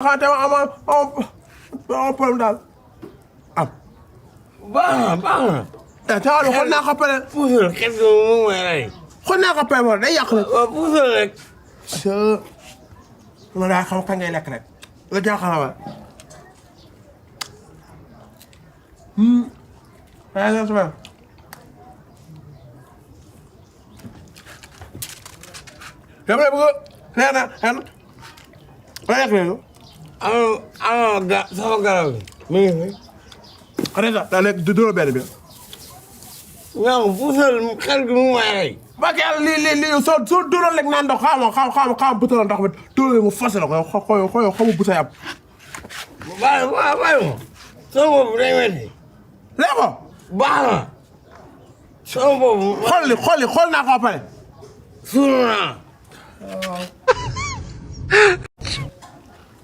xaate am problème daal am. baax na. taxaw xool naa ko pare. puusal xet gi moom mooy rey. xool naa ko pare moom day yàq rek. waaw puusal rek. ma daa xam kañ ngay lekk rek. nga jaaxal ma. waaye nga sama. dama ne bëgg leer na xel. ma lekk léegi. sama garab bi. mi ngi fi. xanaa sax daa nekk dóor benn bi. ñoom puusal xet gi moom mooy rey. ba kii yàlla lii soo dóoroon lekk naan ndox xaaral ma butéel ndox mi dóor mu fas la ko xamu butéel am. bàyyi ma. sama bopp day métti. léegi ko. baax na. sama bopp. xool naa ko ba pare. suur naa.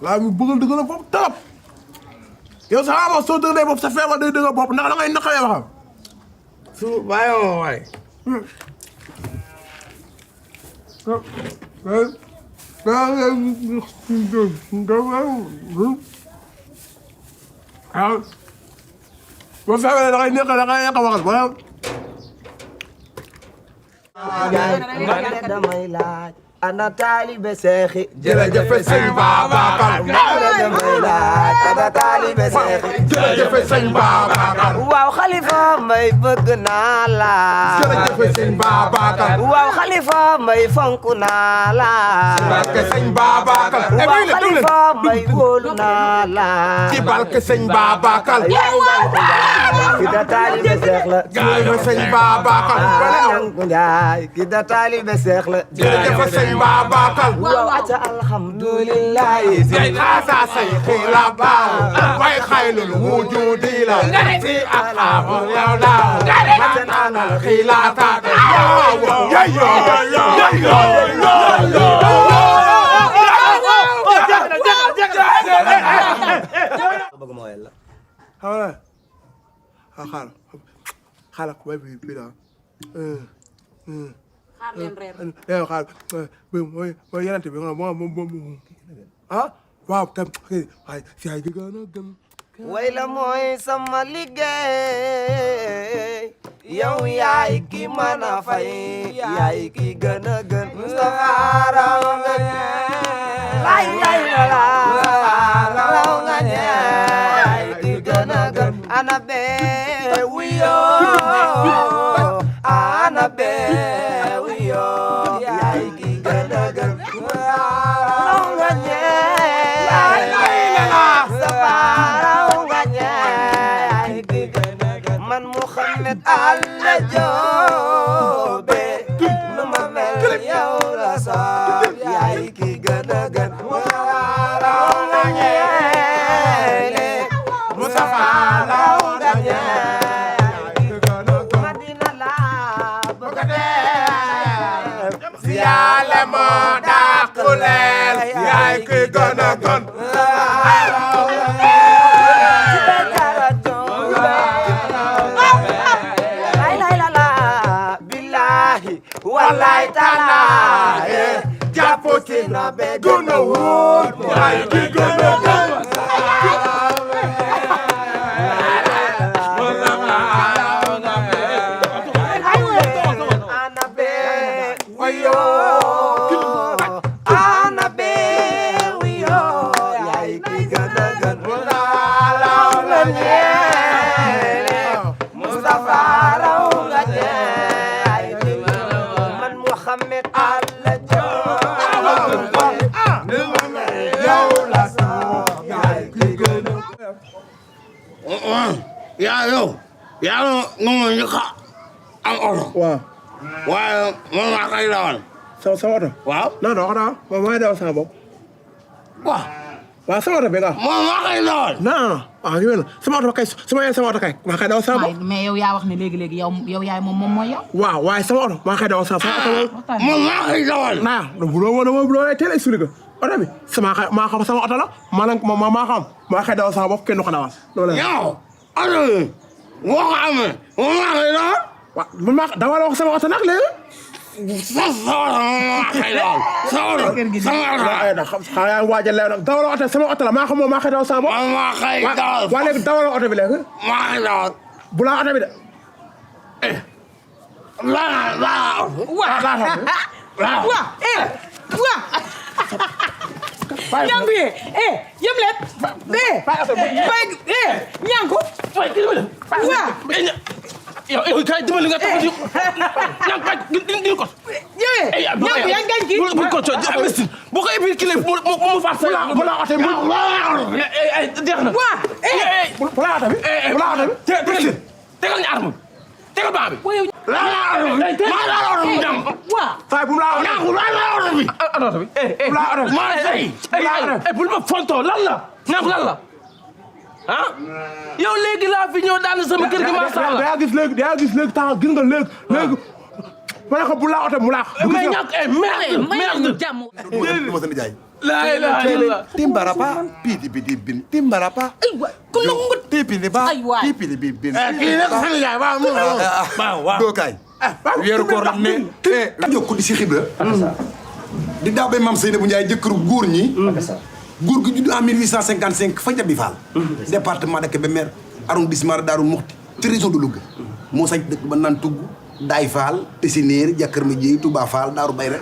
laa mi bëggal dëgg la bopp trop. yow sax amoo soo dëgg bopp sa feebar day dëgg bopp ndax da ngay naqaree waxam. suur bàyyi ma waay. boo feebaree da ngay nekk waxal ba. damay laaj ana taalibe seexi jërëjëf sëñ Babacar. damay laaj ana taalibe seexi jërëjëf sëñ Babacar. waaw xalifa may bëgg naa la jërëjëf sëñ Babacar. waaw xalifa may fonk naa la barke sëñ Babacar. waaw xalifa may wóolu naa la ci barke sëñ Babacar. ki da taalibe seex la jërëjëf sëñ Babacar. Ñanku Njaay ki da taalibe seex la jërëjëf sëñ Babacar. waaw ata alhamdulillah say xaasa say xiila baaw way xaylul wujudi la si ak amu yow daaw matanal xiila taate yayo bëgg ma wayal la xaaral ko may bi daal xaar leen reer. xaar mooy yenente bi ah waaw tam waaye si ay gën a gën way la mooy sama liggéey yow yaay ki mën a fay yaay ki gën a gën Moustapha raw nga lay la raw nga yaay ki gën a gën ana bee wiyo ana bee wiyo yaay ki gën a gën raw nga man Muhammad Alla Joobe nu ma mel yow la soob yaay ki gën a gën raw nga ñeele Mustafa raw nga ñeele Madina la bëgg a dem si yàlla moo dàqu leen yaay ki gën a gën wallaay talaay jàpp ci na be gën a wóor yaay ki gën a gën ana be wiyo ana be wiyo yaay ki gën a gën raw nga ñeele Mustafa raw nga ñeele man Muhammad Alla Joobe yow la soob yaay ki gën a yow nga ma njëkk a am oto. waaw waaye man maa koy dawal. sama oto waaw. non non xanaa man maa dawal sama bopp waaw. waaw sama oto bi nga man maa koy dawal. non sama oto kay su ma yee sama oto kay maa koy dawal sama bopp mais yow yaa wax ne léegi yow yaay moom mooy yow. waaw waaye sama oto maa koy dawal sama oto man maa koy dawal. naa bu loo teel a expliqué oto bi maa xam sama oto la maa xam maa koy dawal sama bopp kenn du ko dawal loolu la yow oto bi boo ko amee man maa koy dawal. waaw man maa dawal wax sama oto nag léegi xanaa yaa ngi waaj a leew nag dawal oto sama oto la maa xam moom maa xëy dawal sama bopp. maa xëy dawal. waa léegi dawal oto bi léegi. maa xëy dawal. bu laa oto bi de. ñanku ye yem leen ñanku yow kay dimbali nga taxaw ñanku kay din ko ñanku yaa ngi gañ ki bu ko co amestin bu ko épi kile mu fa sa bu laa oto bi jeex na bu laa oto bi tegal ñu arme tegal baa bi fay bu mu laa oto bi bu laa oto bi maa say bul ma fonto lan la ñanku lan la ah yow léegi laa fi ñëw daan sama kër gi macha allah daa gis léegi taxaw gis nga léegi ma ne ko bu laa oto mu laax mais ñàkk merde jàmm dama sa nijaay. la ilaha illallah Timbarapa. Piti piti bin. Timbarapa. ay waay ku la ngut Tipili ba. ay waay Tipili bi bin. kii nag sa nijaay waaw doo kaay. weeru koor la ne. jokku di si xibla. di daaw ba maam Seynabou Ndiaye jëkkëru góor ñi. góor gi judd en 1855 fa Jabi Fall. département de Kébémer arrondissement de Darou Mouhty ci région de Louga. moo sañ dëkk ba naan tugg Daay Fall Tessineer Jàkkër ma Jéy Touba Fall Daaru Bayre.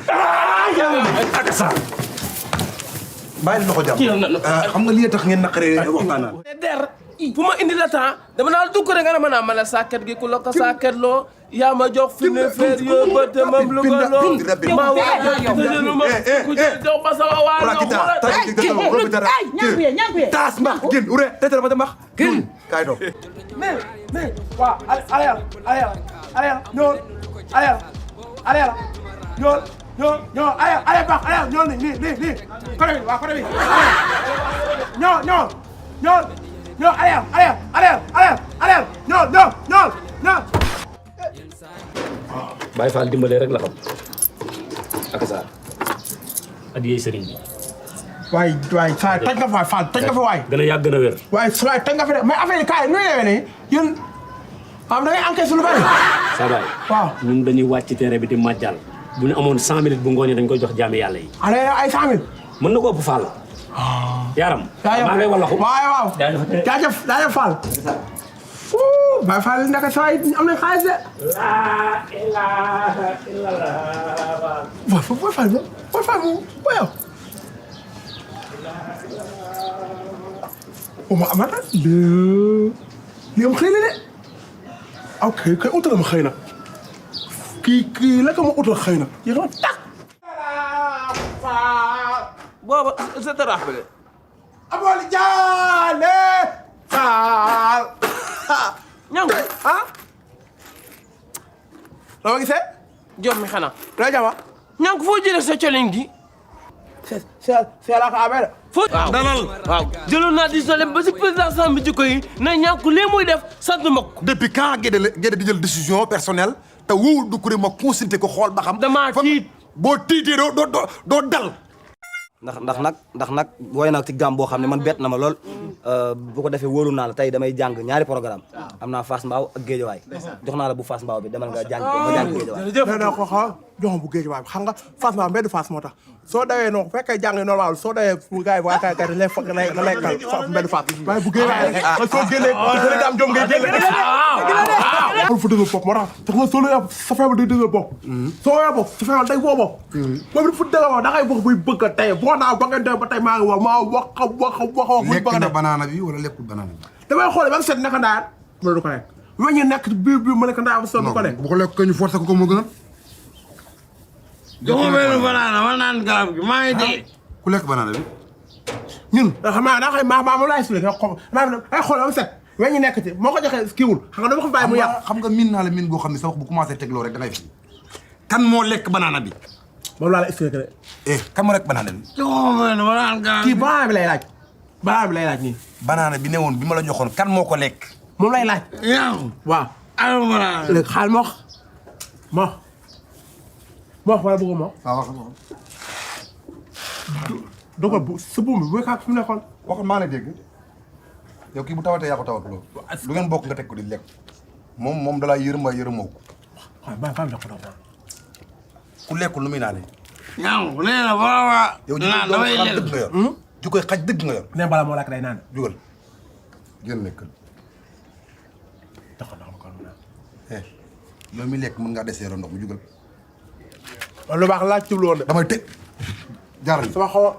bàyyi loxo jàmm. xam nga lii tax ngeen naqaree waxtaanal. der fu ma indi la temps dama naa dugg rek nga ne ma naa ma la sàkket gi ku la ko sàkket loo yaa ma jox fi ne feer yoo bëtte mam lu ko loo maa wax tëjëlu ma ku jox ba sama waa ñanku ye taas mbax gin ure tetere ba ta mbax gin kaay toog mais waaw allez ñoo allez baax allez ñoo nii côté bi waaw côté bi ñoo allez ñoo Baye Fall dimbale rek la xam ak sa adiyee sëriñ bi waay saa toj nga fa Fall toj nga fa waay gën a yàgg gën a wér waaye saa toj nga fa de mais affaire yi kaay nu ñëwee nii yéen xam da ngay enquête lu bari sa baay waaw ñun dañuy wàcc ci terrain bi di màjjal bu ñu amoon 100 minutes bu ngooñee dañ koy jox jaami yàlla yi allez ay 100 000 mën na ko ëpp Fall yaram maa ngay walaxu waaw jaajëf Fall Baye Fall naka saa yi am nañ xaalis de laa ilaaha illallah Baye Fall yow ma amata li am xëy na de aw kay utal ma xëy na kii la ko ma utal xëy na yéex na tak booba c'est te rappelé abol jaale Fall ñanku ah loo ma gisee jom mi xanaa loo jama ñanku foo jëlee sa colin gi c'est la ko amee de foo dalal waaw jëloon naa di solem ba si président Samb jikko yi ne ñanku lii muy def sant ma ko depuis quand Guédé di jël décision personnelle te wóowul du kuréel ma consulté ko xool ba xam. damaa tiit boo tiitee doo dal. ndax nag woy na ci gàm boo xam ne man bett na ma lool bu ko defee wóolu naa la tey damay jàng ñaari programme am naa Fass Mbao ak Géejawaay jox naa la bu Fass Mbao bi demal nga jàng ko nga jàng Géejawaay nee ko xaw joxam bu Géejawaay bi xam nga Fass Mbao mbedd Fass moo tax soo dawee noonu bu fekkee jàng normal soo dawee fu gars yi waa kay dañ lay foog da lay kal mbedd Fass waaye bu Géejawaay rek soo génnee da am jom ngay génne fu dëgër bopp moo tax nga soo la sa feebar day dëgër bopp soo wee bopp sa feebar day woo bopp moom fu dëgër bopp da ngay wax buy bëgg a tey boo naa ba nga dee ba tey maa ngi wax maa wax lekk na banaana bi wala lekkul banaana bi. damay xoole ba nga seet naka ndaar ma du ko lekk weñu nekk biir ma nekk ndaar ba sonn du ko lekk bu ko lekk ko ñu forcé ko moo gën a. dama benn banaana ma naan garab gi maa ngi dee ku lekk banaana bi. ñun xam naa daa xëy maa moom laa expliqué ay xool ba mu set weñu nekk ci moo ko joxee kiiwul xam nga dama ko bàyyi mu yàq xam nga miin naa la miin boo xam ne sa wax bu commencé tegloo rek da ngay fi. kan moo lekk banaana bi. moom laa la expliqué de kan moo lekk banaana bi. dama benn ma naan garab kii banaana bi lay laaj banaana bi lay laaj nii banaana bi ne woon bi ma la joxoon kan moo ko lekk. moom lay laaj ñanku waaw ala banaana léegi xaal moo wala bëgg moo waaw wax nga dogal bu sa buum bi bu kaa fi mu nekkoon waxoon maa lay dégg yow kii bu tawatee yaa ko tawat loolu. du ngeen bokk nga teg ko di lekk moom dalaa yërëm waaye yërëmoo ko. waaw bàyyi ko doon ku lekkul lu muy naane. ñaaw nee na vraiment. yow jikkoy doon xar dëgg nga yor. jikkoy xaj dëgg nga yor. ne bala moo lakk day naan. jugal génn lekkal. taxaw na ko kon naan. yow mi lekk mën ngaa deseeroo ndox mu jugal. lu baax laaj ci loolu de. damay tëj jaaral sama xaw a.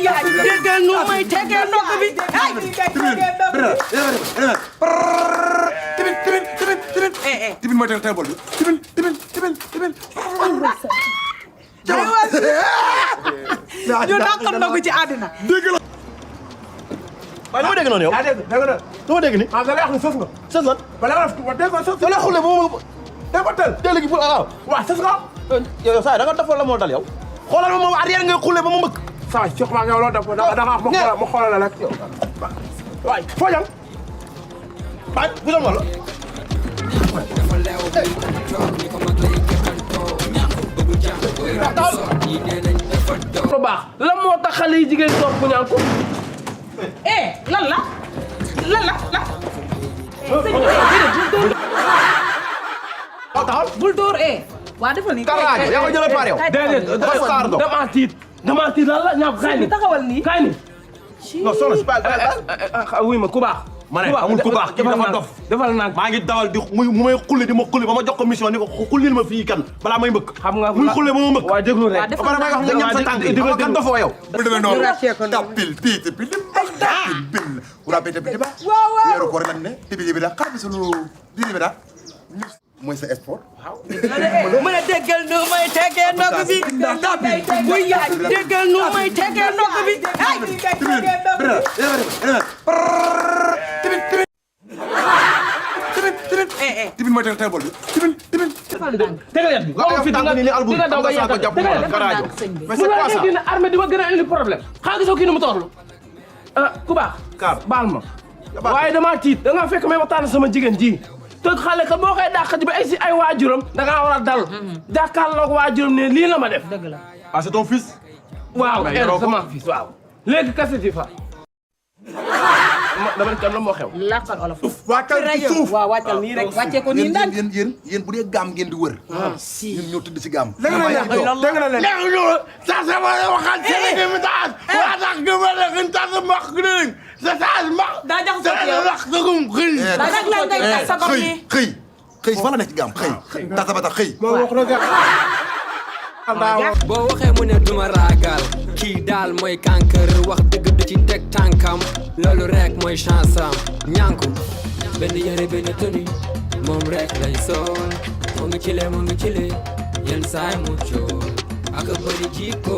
yaa déggal nu may tegee ndox bi ay tibin mooy teel bool bi tibin ñu dàq ndox ci àddina waaye lu ma dégg noonu yow. yaa dégg dégg nga lu ma dégg ni. ah da lay wax ni sës nga. sës lan. bala nga def dégg nga sës. da lay xulle ba ma. dégg nga teel. teel gi pour waaw. waaw sës nga. yow saa yi da nga def la moo dal yow. xoolal ma moom arrière ngay xulle ba ma mbëkk. saa waay Cheikh maa ngi loolu def da nga wax ma xoolal la rek yow. waay foo jëm. waay bu doon wala. lu baax lan moo tax xale yi jigéen topp ñànku. lan la taxawal. bul dóor waa defal nii Karaajo yaa ko jëlee par yow. déedéet damaa tiit lan la ñàkk kaay ni taxawal nii kaay ni. non soxna si pas. wuy ma ku baax. ma ne amul ku baax kii dafa dof. defal naa maa ngi dawal di mu may xulli di ma xulli ba ma jox ko mission ni ko xullil ma fii kan balaa may mbëkk. xam nga muy xulle ba ma mbëkk. waa déglu rek. ba pare may wax nga ñam sa tànk yi xam nga kan dofoo yow. bu demee noonu tapil piiti pili tapil bil wura bete bete ba weeru koor lañ ne tibi bi da xar bi sunu diri bi da mooy sa sport mën a déggal nu may tegee ndox bi buy yaay déggal nu may tegee ndox bi ay tibin mooy teel bool bi tibin tegal yat bi waaw fi tànk ni li album daw ba ko jàpp Karaajo. mais c'est quoi ça mu armée di ma gën a indi problème xanaa gisoo kii ni mu toorlu ku baax baal ma waaye damaa tiit da nga fekk may waxtaan sama jigéen ji te xale ka boo koy dàq ji ba ay si ay waajuram da ngaa war a dal jàkkaarloog waajuram ne lii la ma def dëgg la ah c'est ton fils. waaw sama fils waaw léegi kaseti fa dama ne tam la moo xew làkkal olof wàccal ci suuf. waaw wàccal nii rek wàccee ko nii ndànk yéen bu dee gaam ngeen di wër ñun ñoo tëdd si gaam dégg nga leen dégg nga leen. Ça c'est moi waxal Sénégal mi tax waa tax gëma la gën tax max gën sa tax max daa jax sa yow wax dëggum xëy daa jax la ngay tax sa bopp nii xëy fan la nekk ci gaam xëy tata bata xëy moo wax rek boo waxee mu ne duma ragal kii daal mooy kanker wax dëgg du ci teg tànkam loolu rek mooy chance am ñànku benn yére benn tenue moom rek lay sol mu ngi cile yenn saay mu cool ak bëri jikko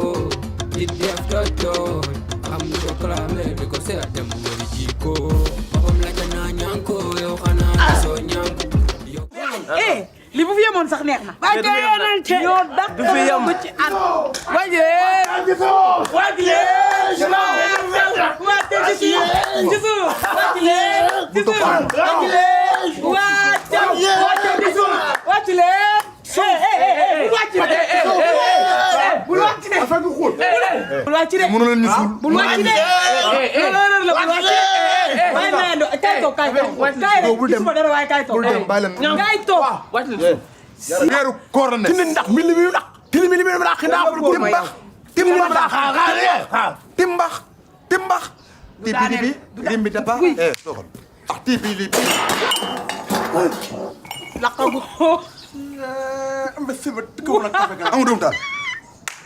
di def toj am ni ko clamé di ko seet mu bëri jikko boppam la ca naa ñànku yow xanaa soo ñànku li bu fi yemoon sax neex na. ñoo dàq du fi yem ci at. mënu leen ñu suul bul wàcc de. waaye nee na kay toog kay toog kay rek gisuma dara waaye kay toog. bul dem bàyyi leen kay toog. weeru koor la ne tini ndax mili mi ndax tini mili mi ndax ndax timbax tibi rimbi daba soxal tibi li laqagu am siba ko na kafe ga amu doom taal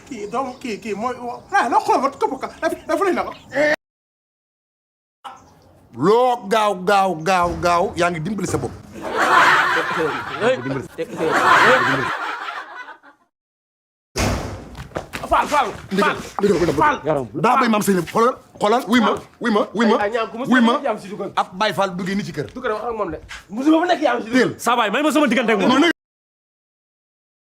kii doom kii mooy la xool wat ko ka dafa lay na ko loo gaaw yaa ngi dimbali sa bopp Fall daa bay maam sëy xoolal wuy ma ab Baay Fall duggee ni ci kër du ko wax ak moom de musuma fa nekk yaa am si teel saa waay may ma sama diggante ak moom.